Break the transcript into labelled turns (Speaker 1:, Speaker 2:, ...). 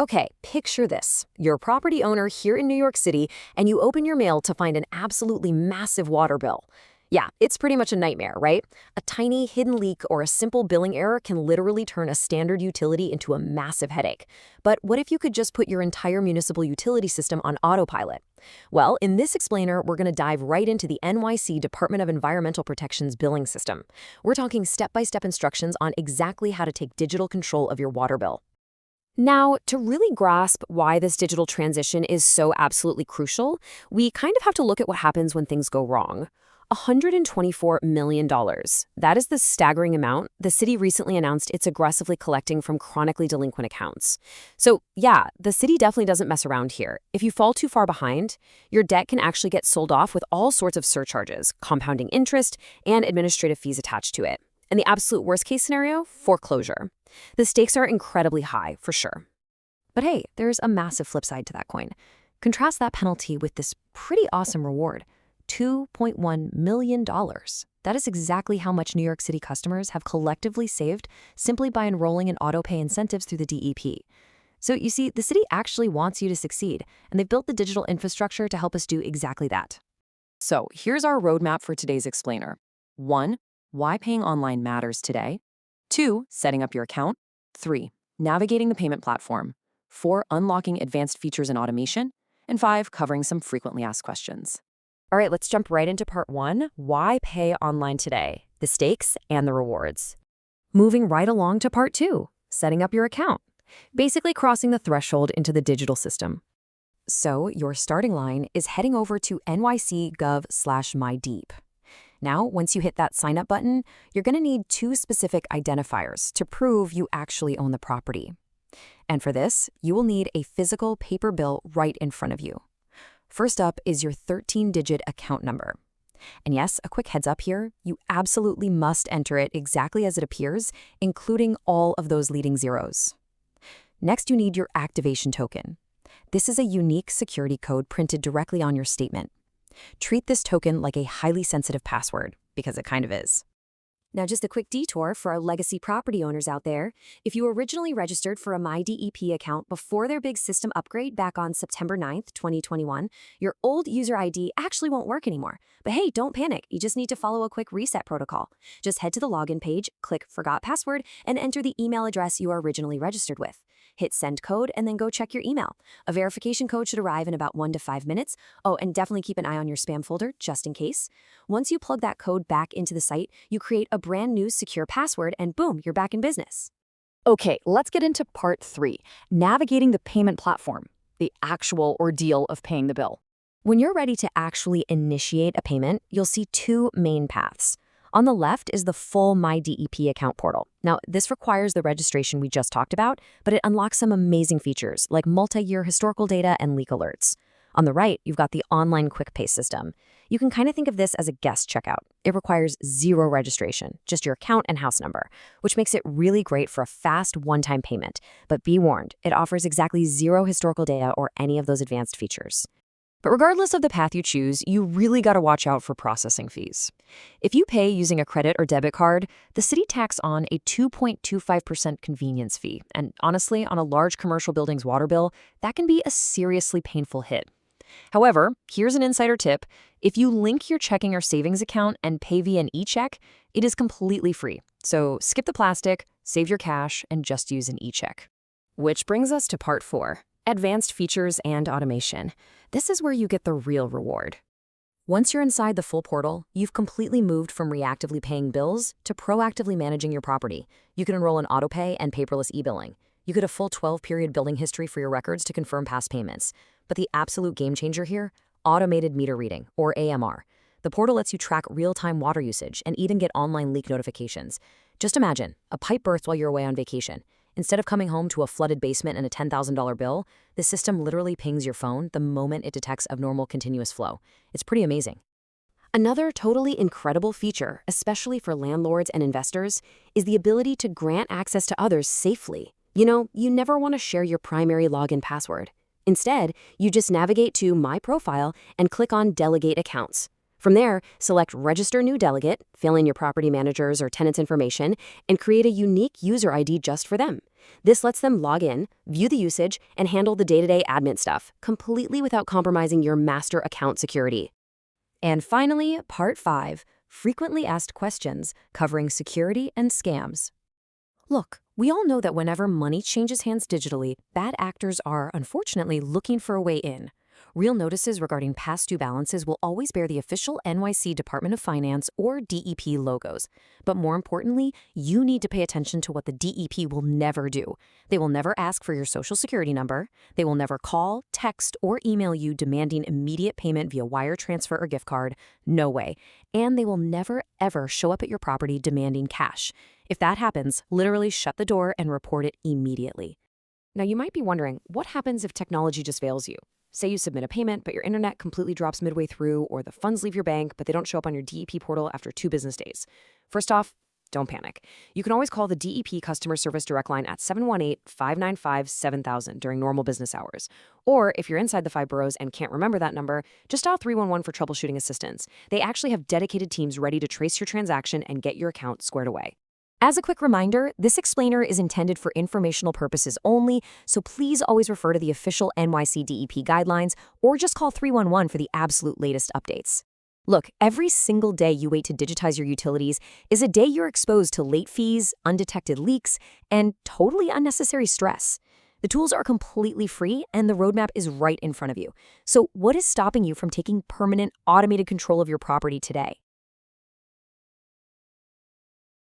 Speaker 1: Okay, picture this. You're a property owner here in New York City, and you open your mail to find an absolutely massive water bill. Yeah, it's pretty much a nightmare, right? A tiny hidden leak or a simple billing error can literally turn a standard utility into a massive headache. But what if you could just put your entire municipal utility system on autopilot? Well, in this explainer, we're going to dive right into the NYC Department of Environmental Protection's billing system. We're talking step-by-step instructions on exactly how to take digital control of your water bill. Now, to really grasp why this digital transition is so absolutely crucial, we kind of have to look at what happens when things go wrong. $124 million. That is the staggering amount the city recently announced it's aggressively collecting from chronically delinquent accounts. So, yeah, the city definitely doesn't mess around here. If you fall too far behind, your debt can actually get sold off with all sorts of surcharges, compounding interest, and administrative fees attached to it. And the absolute worst-case scenario, foreclosure. The stakes are incredibly high, for sure. But hey, there's a massive flip side to that coin. Contrast that penalty with this pretty awesome reward. $2.1 million. That is exactly how much New York City customers have collectively saved simply by enrolling in auto-pay incentives through the DEP. So you see, the city actually wants you to succeed, and they've built the digital infrastructure to help us do exactly that.
Speaker 2: So here's our roadmap for today's explainer. 1. Why paying online matters today. 2. Setting up your account. 3. Navigating the payment platform. 4. Unlocking advanced features and automation. And 5. Covering some frequently asked questions.
Speaker 1: All right, let's jump right into part 1, why pay online today, the stakes and the rewards. Moving right along to part 2, setting up your account, basically crossing the threshold into the digital system. So your starting line is heading over to nyc.gov/mydeep. Now, once you hit that sign up button, you're going to need 2 specific identifiers to prove you actually own the property. And for this, you will need a physical paper bill right in front of you. First up is your 13-digit account number. And yes, a quick heads up here, you absolutely must enter it exactly as it appears, including all of those leading zeros. Next, you need your activation token. This is a unique security code printed directly on your statement. Treat this token like a highly sensitive password, because it kind of is. Now, just a quick detour for our legacy property owners out there. If you originally registered for a MyDEP account before their big system upgrade back on September 9th, 2021, your old user ID actually won't work anymore. But hey, don't panic. You just need to follow a quick reset protocol. Just head to the login page, click Forgot Password, and enter the email address you are originally registered with. Hit send code and then go check your email. A verification code should arrive in about 1 to 5 minutes. Oh, and definitely keep an eye on your spam folder just in case. Once you plug that code back into the site, you create a brand new secure password and boom, you're back in business.
Speaker 2: Okay, let's get into part 3, navigating the payment platform, the actual ordeal of paying the bill.
Speaker 1: When you're ready to actually initiate a payment, you'll see 2 main paths. On the left is the full MyDEP account portal. Now, this requires the registration we just talked about, but it unlocks some amazing features like multi-year historical data and leak alerts. On the right, you've got the online quick pay system. You can kind of think of this as a guest checkout. It requires 0 registration, just your account and house number, which makes it really great for a fast one-time payment. But be warned, it offers exactly 0 historical data or any of those advanced features. But regardless of the path you choose, you really got to watch out for processing fees. If you pay using a credit or debit card, the city tacks on a 2.25% convenience fee. And honestly, on a large commercial building's water bill, that can be a seriously painful hit. However, here's an insider tip. If you link your checking or savings account and pay via an e-check, it is completely free. So skip the plastic, save your cash, and just use an e-check. Which brings us to part 4. Advanced features and automation. This is where you get the real reward. Once you're inside the full portal, you've completely moved from reactively paying bills to proactively managing your property. You can enroll in autopay and paperless e-billing. You get a full 12-period billing history for your records to confirm past payments. But the absolute game changer here, automated meter reading, or AMR. The portal lets you track real-time water usage and even get online leak notifications. Just imagine, a pipe bursts while you're away on vacation. Instead of coming home to a flooded basement and a $10,000 bill, the system literally pings your phone the moment it detects abnormal continuous flow. It's pretty amazing. Another totally incredible feature, especially for landlords and investors, is the ability to grant access to others safely. You know, you never want to share your primary login password. Instead, you just navigate to My Profile and click on Delegate Accounts. From there, select Register New Delegate, fill in your property manager's or tenant's information, and create a unique user ID just for them. This lets them log in, view the usage, and handle the day-to-day admin stuff, completely without compromising your master account security. And finally, Part 5, Frequently Asked Questions, covering security and scams. Look, we all know that whenever money changes hands digitally, bad actors are, unfortunately, looking for a way in. Real notices regarding past due balances will always bear the official NYC Department of Finance or DEP logos. But more importantly, you need to pay attention to what the DEP will never do. They will never ask for your social security number. They will never call, text, or email you demanding immediate payment via wire transfer or gift card. No way. And they will never, ever show up at your property demanding cash. If that happens, literally shut the door and report it immediately. Now, you might be wondering, what happens if technology just fails you? Say you submit a payment, but your internet completely drops midway through, or the funds leave your bank, but they don't show up on your DEP portal after 2 business days. First off, don't panic. You can always call the DEP customer service direct line at 718-595-7000 during normal business hours. Or if you're inside the 5 boroughs and can't remember that number, just dial 311 for troubleshooting assistance. They actually have dedicated teams ready to trace your transaction and get your account squared away. As a quick reminder, this explainer is intended for informational purposes only, so please always refer to the official NYC DEP guidelines or just call 311 for the absolute latest updates. Look, every single day you wait to digitize your utilities is a day you're exposed to late fees, undetected leaks, and totally unnecessary stress. The tools are completely free and the roadmap is right in front of you. So what is stopping you from taking permanent, automated control of your property today?